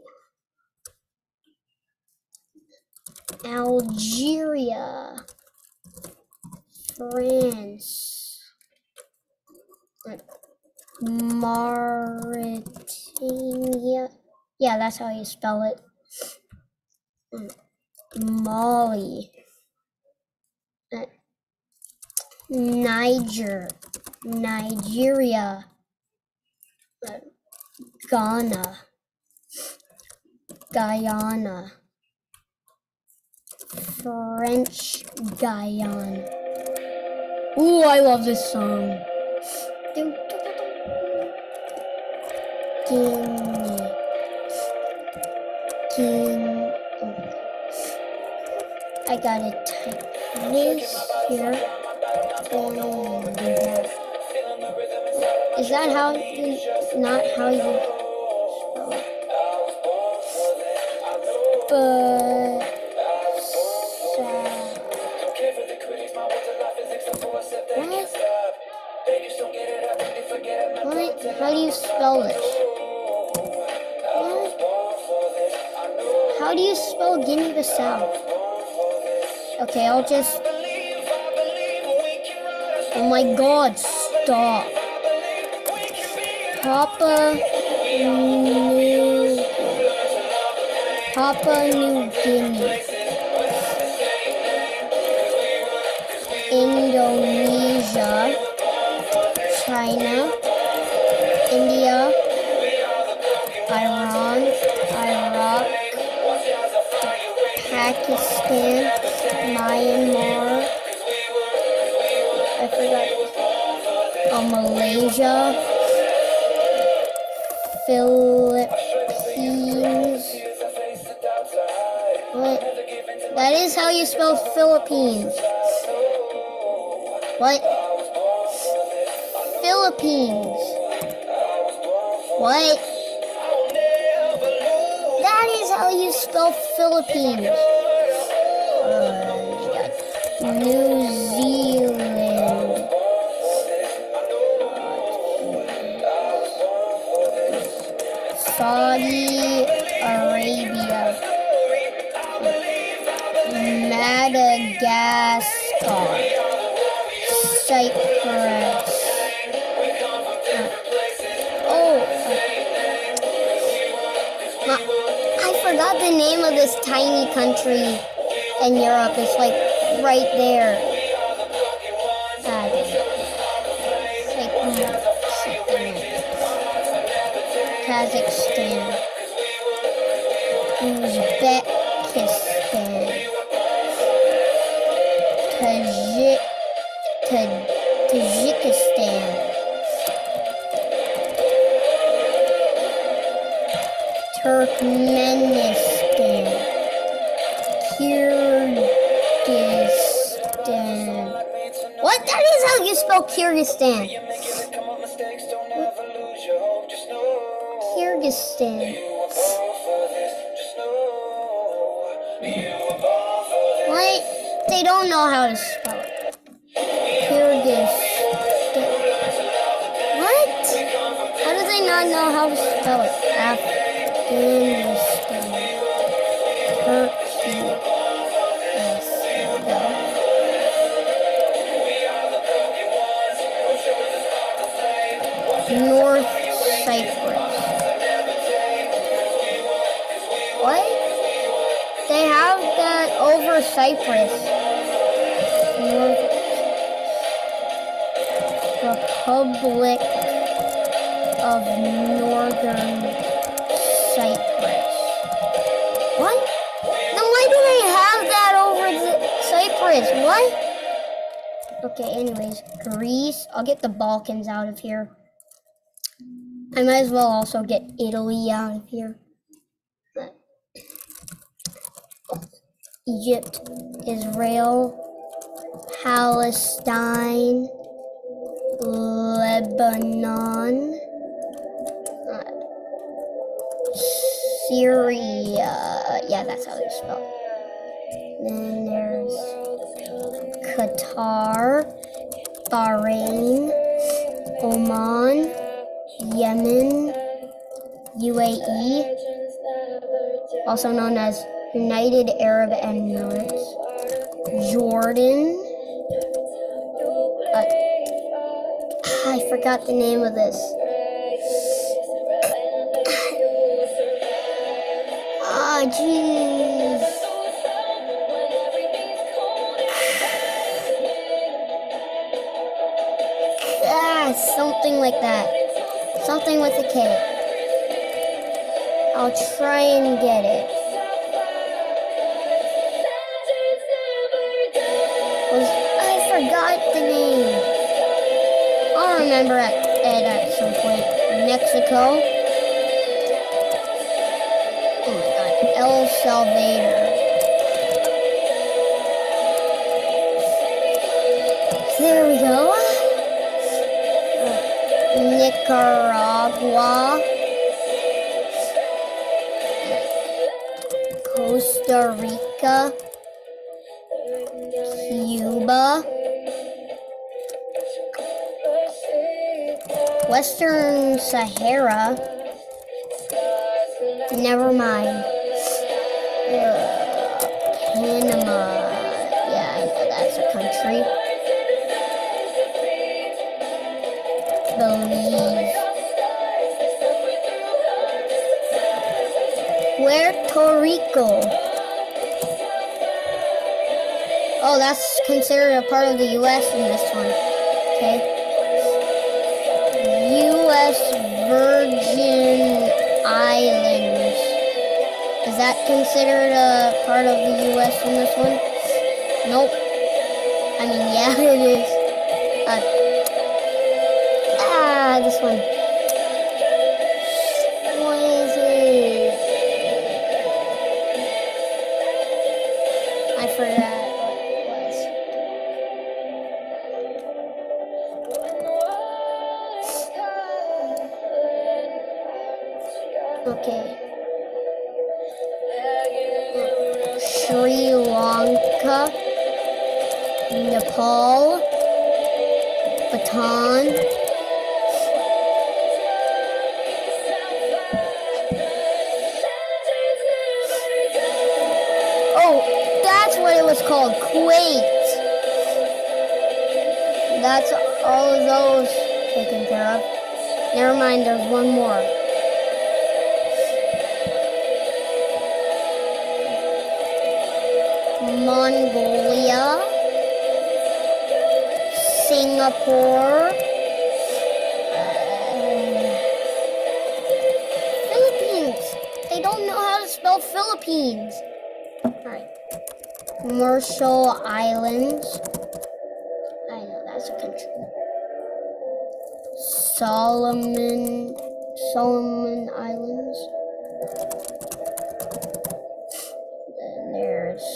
Algeria. France. Mauritania. Yeah, that's how you spell it. Mali. Nigeria. Ghana. Guyana. French Guyana. Ooh, I love this song. Guinea. I gotta type this here. Is that how you, not how you, but, what? How do you spell this? What? How do you spell Guinea-Bissau? Okay, I'll just, oh my god, stop. Papua New Guinea, Indonesia, China, India, Iran, Iraq, Pakistan, Myanmar, I forgot, Malaysia, Philippines. What? That is how you spell Philippines. What? Philippines. What? That is how you spell Philippines. New Zealand. Saudi Arabia. Madagascar. Cyprus. I forgot the name of this tiny country in Europe. It's like right there. Kazakhstan. Uzbekistan. Tajikistan. Turkmenistan. Kyrgyzstan. What? That is how you spell Kyrgyzstan. Kyrgyzstan. What? They don't know how to spell it. Kyrgyzstan. What? How do they not know how to spell it? Afghanistan. Turkey. Yes. No. North Cyprus. What? They have that over Cyprus. North Republic of Northern Cyprus. What? Then why do they have that over Cyprus? What? Okay, anyways, Greece. I'll get the Balkans out of here. I might as well also get Italy out of here. Egypt, Israel, Palestine, Lebanon, Syria. Yeah, that's how they spell it. Then there's Qatar, Bahrain, Oman, Yemen, UAE, also known as United Arab Emirates, Jordan. I forgot the name of this. Ah, jeez. Something like that. Something with a K. I'll try and get it. I forgot the name. I'll remember it at some point. Mexico. Oh my god. El Salvador. There we go. Nicaragua, Costa Rica, Cuba, Western Sahara, never mind, Panama, yeah, I know that's a country. Belize, Puerto Rico. Oh, that's considered a part of the U.S. in this one. Okay. U.S. Virgin Islands. Is that considered a part of the U.S. in this one? Nope. I mean, yeah, it is. This one. What is it? I forgot what it was. Okay. Sri Lanka, Nepal, Bhutan. What it was called, Kuwait. That's all of those taken care of. Never mind, there's one more. Mongolia, Singapore, Philippines. They don't know how to spell Philippines. Alright. Marshall Islands. I know that's a country. Solomon Islands. Then there's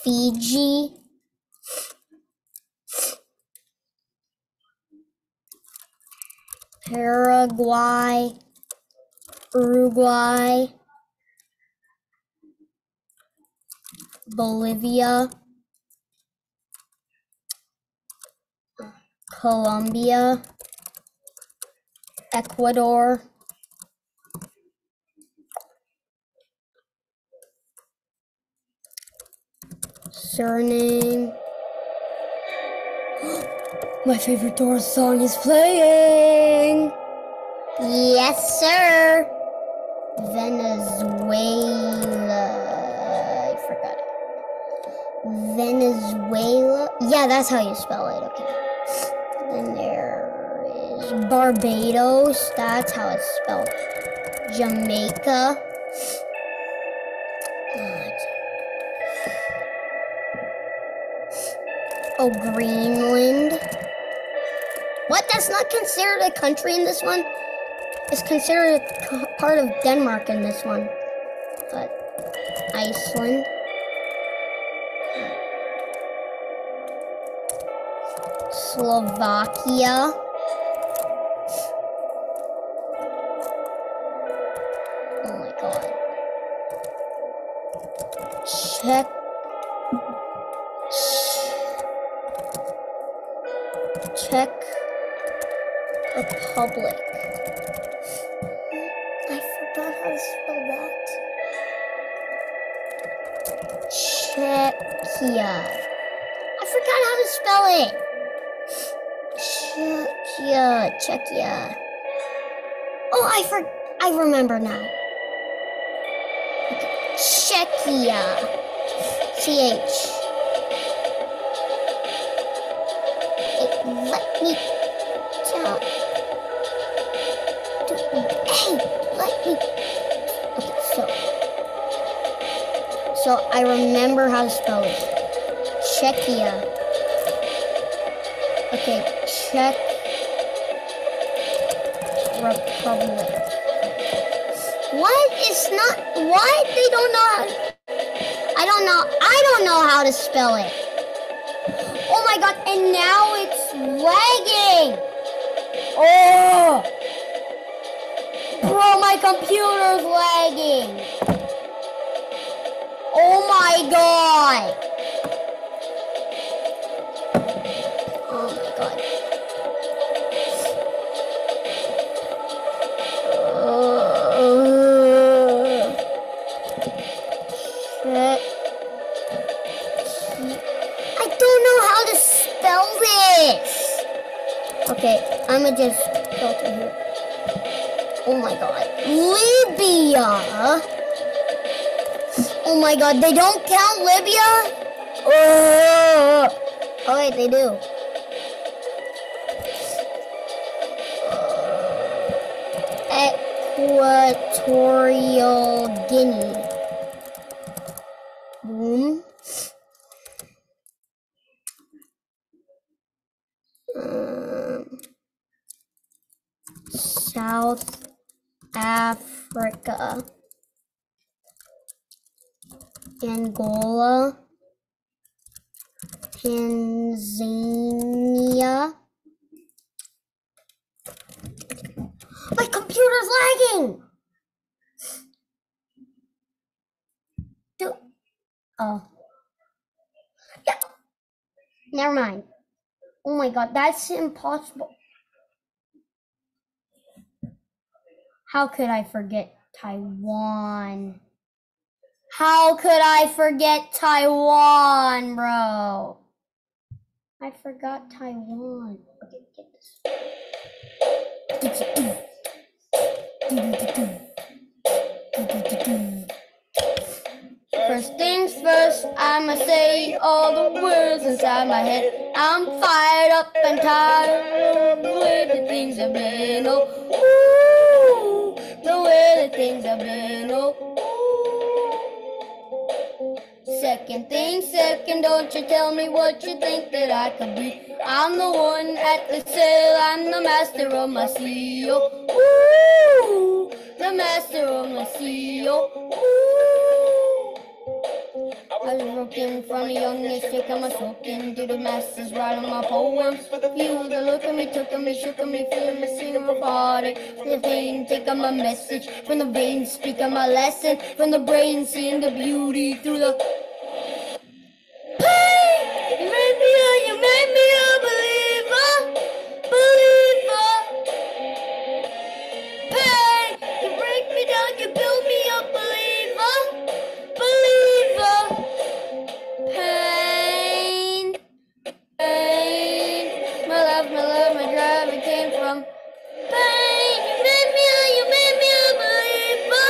Fiji. Paraguay, Uruguay, Bolivia, Colombia, Ecuador, Suriname. My favorite Doors song is playing. Yes, sir. Venezuela. I forgot it. Venezuela. Yeah, that's how you spell it. Okay. Then there is Barbados. That's how it's spelled. Jamaica. Oh, Greenland. What? That's not considered a country in this one? It's considered a part of Denmark in this one. But Iceland. Slovakia. Oh my god. Czech Republic. I forgot how to spell that. Czechia. I forgot how to spell it. Czechia. Oh, I remember now. Okay. Czechia. CH. Let me tell. Hey, let me. Okay, so I remember how to spell it. Czechia. Okay, Czech Republic. What is not? What? They don't know how to, I don't know how to spell it. Oh my god, and now it's lagging. Oh! Bro, my computer's lagging. Oh my god. Oh my god. I don't know how to spell this. Okay, I'ma just go to here. Oh my god. Libya. Oh my god, they don't count Libya? Oh wait, they do. Equatorial Guinea. Boom. South Africa. Angola. Tanzania. My computer's lagging! Oh. Yeah. Never mind. Oh my god, that's impossible. How could I forget Taiwan? How could I forget Taiwan, bro? I forgot Taiwan. Okay, get this. First things first, I'ma say all the words inside my head. I'm fired up and tired of the way that things have been. Oh, ooh, the way that things have been. Oh, ooh. Second thing, second, don't you tell me what you think that I could be. I'm the one at the sail, I'm the master of my sea. Oh, ooh, the master of my sea. Oh, ooh. I was broken from a young age, taking my soak into the masses, writing my poems for the few that look at me, took at me, shook at me, feeling me, singing my heartache. From the pain, taking my message, from the veins, speaking my lesson, from the brain, seeing the beauty through the pain. You made me a believer, believer. Pain, you break me down, you build me up, believer, believer. Pain, pain, my love, my drive, it came from pain. You made me a believer,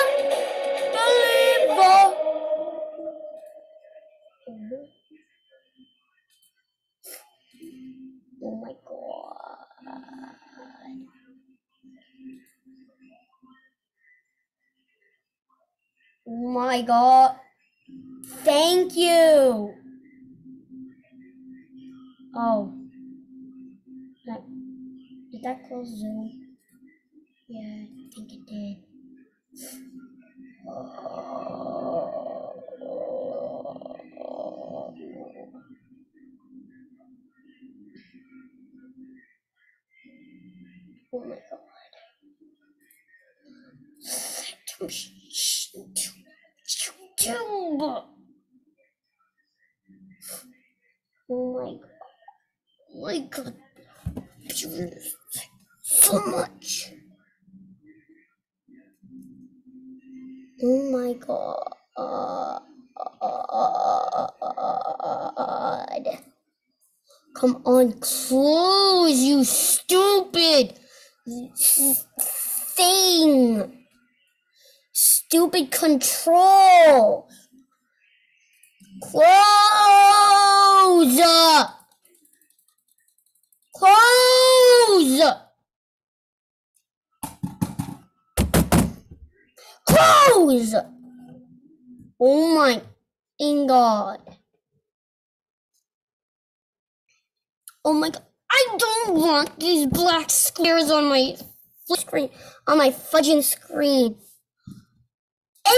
believer. Oh my god. Oh my god. Thank you. Oh. Did that close Zoom? Yeah, I think it did. Oh my god. YouTube! Oh my god. My god. So much. Oh my god. Come on, close, you stupid thing. Stupid control. Close. Close. Close. Oh my god. Oh my god. I don't want these black squares on my screen, on my fudging screen. And